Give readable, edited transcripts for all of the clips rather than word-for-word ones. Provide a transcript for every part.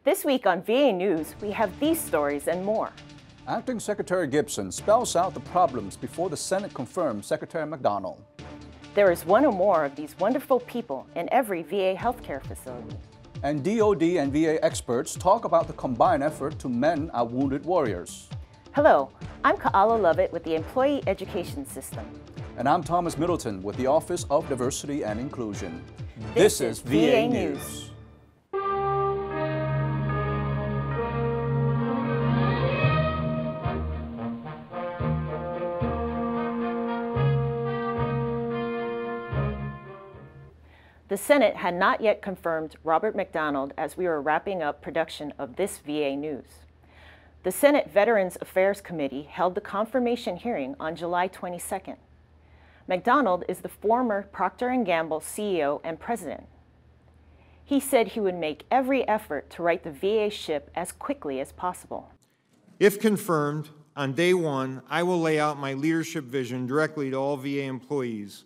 This week on VA News, we have these stories and more. Acting Secretary Gibson spells out the problems before the Senate confirms Secretary McDonald. There is one or more of these wonderful people in every VA healthcare facility. And DoD and VA experts talk about the combined effort to mend our wounded warriors. Hello, I'm Kaala Lovett with the Employee Education System. And I'm Thomas Middleton with the Office of Diversity and Inclusion. This is VA News. The Senate had not yet confirmed Robert McDonald as we were wrapping up production of this VA News. The Senate Veterans Affairs Committee held the confirmation hearing on July 22nd. McDonald is the former Procter & Gamble CEO and president. He said he would make every effort to right the VA ship as quickly as possible. If confirmed, on day one, I will lay out my leadership vision directly to all VA employees.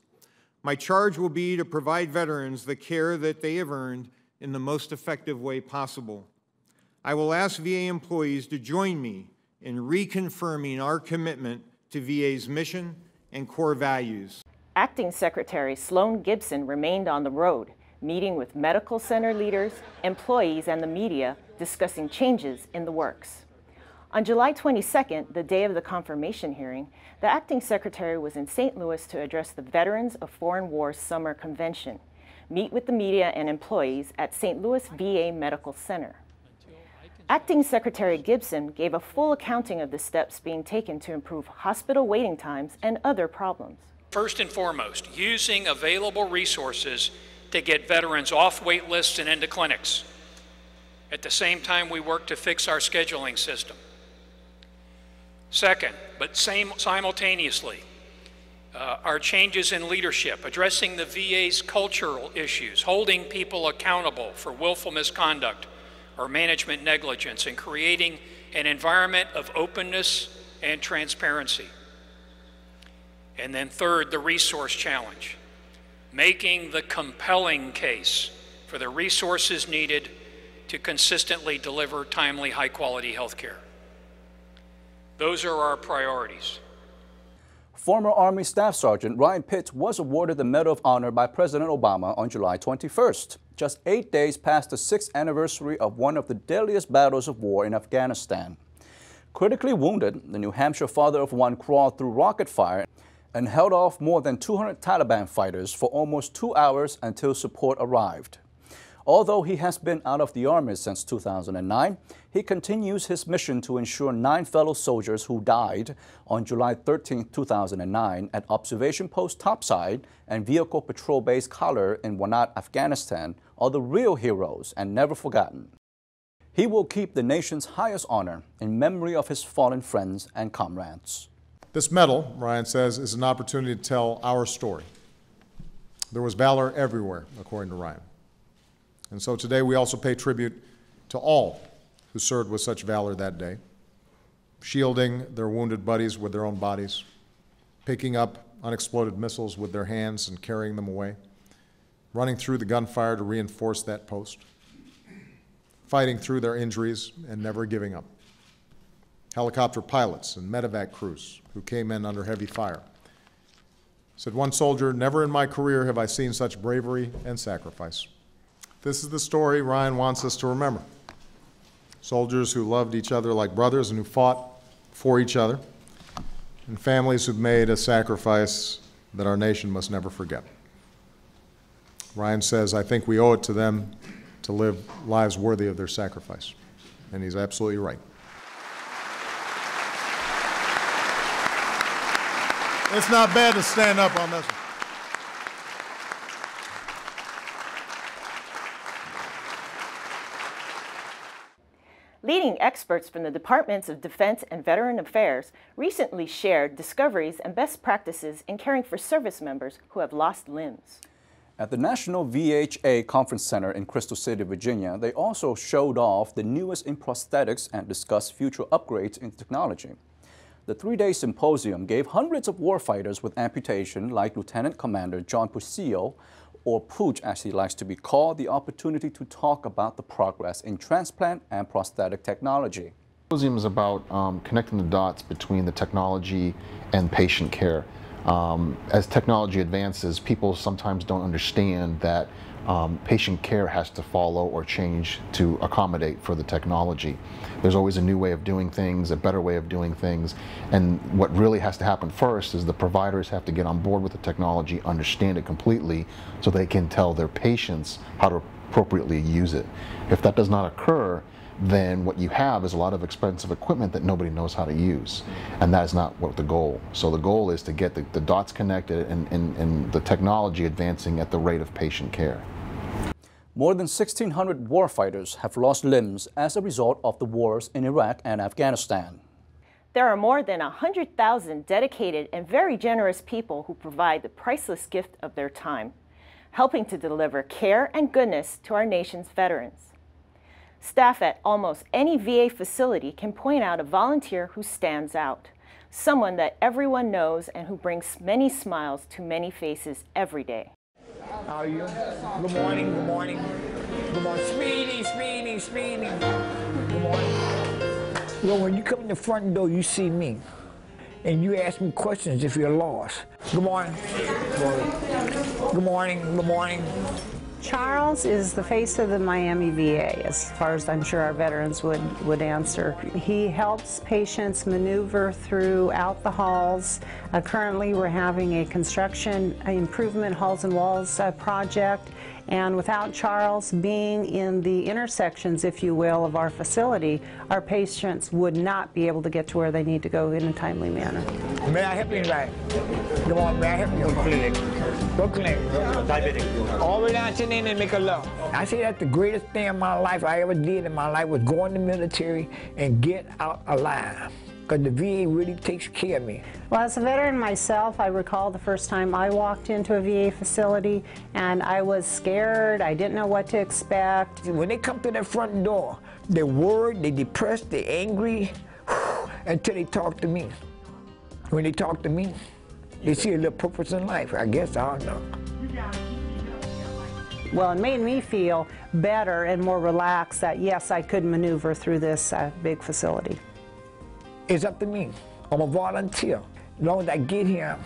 My charge will be to provide veterans the care that they have earned in the most effective way possible. I will ask VA employees to join me in reconfirming our commitment to VA's mission and core values. Acting Secretary Sloan Gibson remained on the road, meeting with medical center leaders, employees, and the media, discussing changes in the works. On July 22nd, the day of the confirmation hearing, the acting secretary was in St. Louis to address the Veterans of Foreign Wars Summer Convention, meet with the media and employees at St. Louis VA Medical Center. Acting Secretary Gibson gave a full accounting of the steps being taken to improve hospital waiting times and other problems. First and foremost, using available resources to get veterans off wait lists and into clinics. At the same time, we work to fix our scheduling system. Second, but simultaneously, our changes in leadership, addressing the VA's cultural issues, holding people accountable for willful misconduct or management negligence, and creating an environment of openness and transparency. And then third, the resource challenge, making the compelling case for the resources needed to consistently deliver timely, high-quality health care. Those are our priorities. Former Army Staff Sergeant Ryan Pitts was awarded the Medal of Honor by President Obama on July 21st, just 8 days past the 6th anniversary of one of the deadliest battles of war in Afghanistan. Critically wounded, the New Hampshire father of one crawled through rocket fire and held off more than 200 Taliban fighters for almost 2 hours until support arrived. Although he has been out of the Army since 2009, he continues his mission to ensure 9 fellow soldiers who died on July 13, 2009 at Observation Post Topside and Vehicle Patrol Base Khaler in Wanat, Afghanistan are the real heroes and never forgotten. He will keep the nation's highest honor in memory of his fallen friends and comrades. This medal, Ryan says, is an opportunity to tell our story. There was valor everywhere, according to Ryan. And so today we also pay tribute to all who served with such valor that day, shielding their wounded buddies with their own bodies, picking up unexploded missiles with their hands and carrying them away, running through the gunfire to reinforce that post, fighting through their injuries and never giving up. Helicopter pilots and medevac crews who came in under heavy fire. Said one soldier, "Never in my career have I seen such bravery and sacrifice." This is the story Ryan wants us to remember. Soldiers who loved each other like brothers and who fought for each other, and families who've made a sacrifice that our nation must never forget. Ryan says, "I think we owe it to them to live lives worthy of their sacrifice." And he's absolutely right. It's not bad to stand up on this one. Leading experts from the Departments of Defense and Veteran Affairs recently shared discoveries and best practices in caring for service members who have lost limbs. At the National VHA Conference Center in Crystal City, Virginia, they also showed off the newest in prosthetics and discussed future upgrades in technology. The 3-day symposium gave hundreds of warfighters with amputation, like Lieutenant Commander John Puccio, or Pooch as he likes to be called, the opportunity to talk about the progress in transplant and prosthetic technology. The symposium is about connecting the dots between the technology and patient care. As technology advances, people sometimes don't understand that patient care has to follow or change to accommodate for the technology. There's always a new way of doing things, a better way of doing things, and what really has to happen first is the providers have to get on board with the technology, understand it completely, so they can tell their patients how to appropriately use it. If that does not occur, then what you have is a lot of expensive equipment that nobody knows how to use. And that is not what the goal. So the goal is to get the dots connected and the technology advancing at the rate of patient care. More than 1,600 warfighters have lost limbs as a result of the wars in Iraq and Afghanistan. There are more than 100,000 dedicated and very generous people who provide the priceless gift of their time, helping to deliver care and goodness to our nation's veterans. Staff at almost any VA facility can point out a volunteer who stands out, someone that everyone knows and who brings many smiles to many faces every day. How are you? Good morning, good morning. Good morning. Speedy, speedy, speedy. Good morning. Well, when you come in the front door, you see me. And you ask me questions if you're lost. Good morning. Good morning. Good morning, good morning. Charles is the face of the Miami VA, as far as I'm sure our veterans would answer. He helps patients maneuver throughout the halls. Currently, we're having a construction improvement halls and walls project, and without Charles being in the intersections, if you will, of our facility, our patients would not be able to get to where they need to go in a timely manner. May I help you tonight? Come on, may I help you? Go clinic. Go clinic. Diabetic. All the way down to the end and make a love. I say that's the greatest thing in my life I ever did in my life was go in the military and get out alive. Because the VA really takes care of me. Well, as a veteran myself, I recall the first time I walked into a VA facility and I was scared. I didn't know what to expect. When they come to that front door, they're worried, they're depressed, they're angry, until they talk to me. When they talk to me, they see a little purpose in life, I guess, I don't know. Well, it made me feel better and more relaxed that, yes, I could maneuver through this big facility. It's up to me. I'm a volunteer. As long as I get here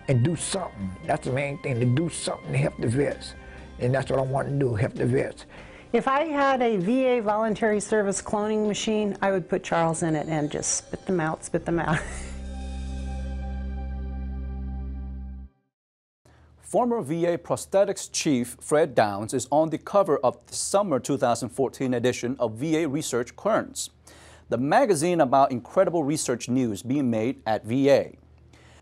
and do something, that's the main thing, to do something to help the vets. And that's what I want to do, help the vets. If I had a VA voluntary service cloning machine, I would put Charles in it and just spit them out, spit them out. Former VA Prosthetics Chief Fred Downs is on the cover of the summer 2014 edition of VA Research Currents, the magazine about incredible research news being made at VA.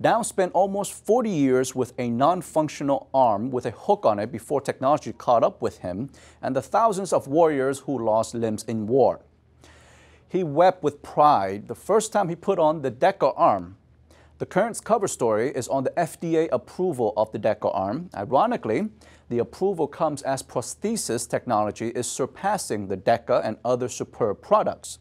Downs spent almost 40 years with a non-functional arm with a hook on it before technology caught up with him and the thousands of warriors who lost limbs in war. He wept with pride the first time he put on the DECA arm. The Currents cover story is on the FDA approval of the DECA arm. Ironically, the approval comes as prosthesis technology is surpassing the DECA and other superb products.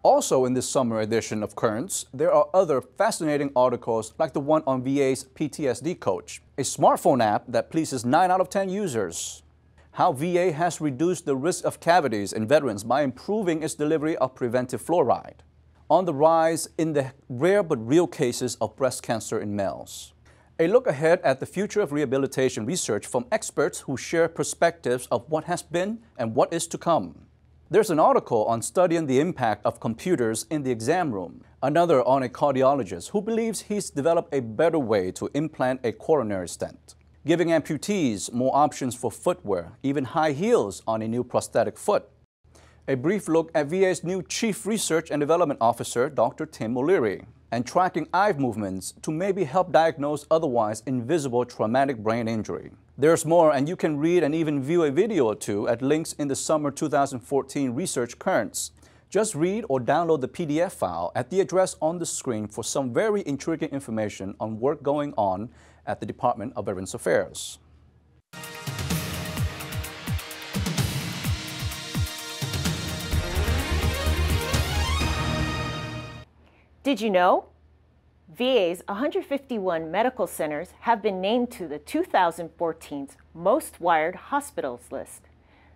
Also in this summer edition of Currents, there are other fascinating articles like the one on VA's PTSD Coach, a smartphone app that pleases 9 out of 10 users. How VA has reduced the risk of cavities in veterans by improving its delivery of preventive fluoride. On the rise in the rare but real cases of breast cancer in males. A look ahead at the future of rehabilitation research from experts who share perspectives of what has been and what is to come. There's an article on studying the impact of computers in the exam room, another on a cardiologist who believes he's developed a better way to implant a coronary stent, giving amputees more options for footwear, even high heels on a new prosthetic foot. A brief look at VA's new Chief Research and Development Officer, Dr. Tim O'Leary, and tracking eye movements to maybe help diagnose otherwise invisible traumatic brain injury. There's more, and you can read and even view a video or two at links in the summer 2014 Research Currents. Just read or download the PDF file at the address on the screen for some very intriguing information on work going on at the Department of Veterans Affairs. Did you know? VA's 151 medical centers have been named to the 2014's Most Wired Hospitals list.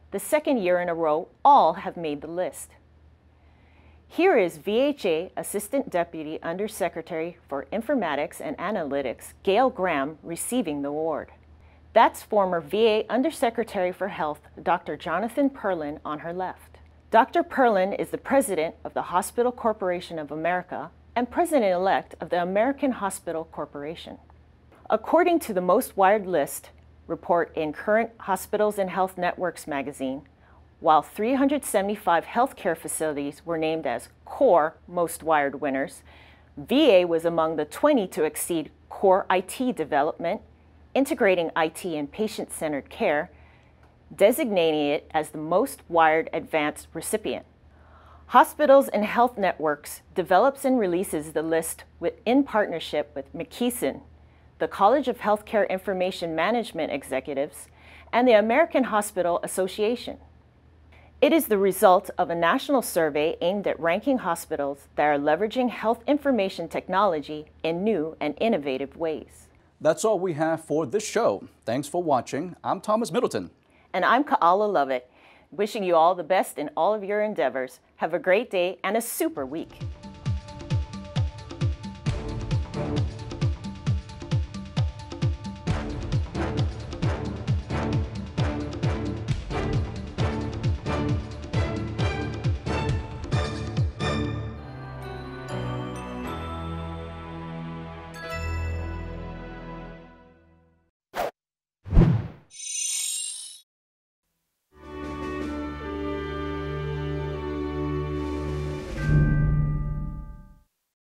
The second year in a row, all have made the list. Here is VHA Assistant Deputy Undersecretary for Informatics and Analytics, Gail Graham, receiving the award. That's former VA Undersecretary for Health, Dr. Jonathan Perlin, on her left. Dr. Perlin is the president of the Hospital Corporation of America and president-elect of the American Hospital Corporation. According to the Most Wired List report in Current Hospitals and Health Networks magazine, while 375 healthcare facilities were named as core Most Wired winners, VA was among the 20 to exceed core IT development, integrating IT and patient-centered care, designating it as the Most Wired Advanced recipient. Hospitals and Health Networks develops and releases the list in partnership with McKesson, the College of Healthcare Information Management Executives, and the American Hospital Association. It is the result of a national survey aimed at ranking hospitals that are leveraging health information technology in new and innovative ways. That's all we have for this show. Thanks for watching. I'm Thomas Middleton. And I'm Kaala Lovett. Wishing you all the best in all of your endeavors. Have a great day and a super week.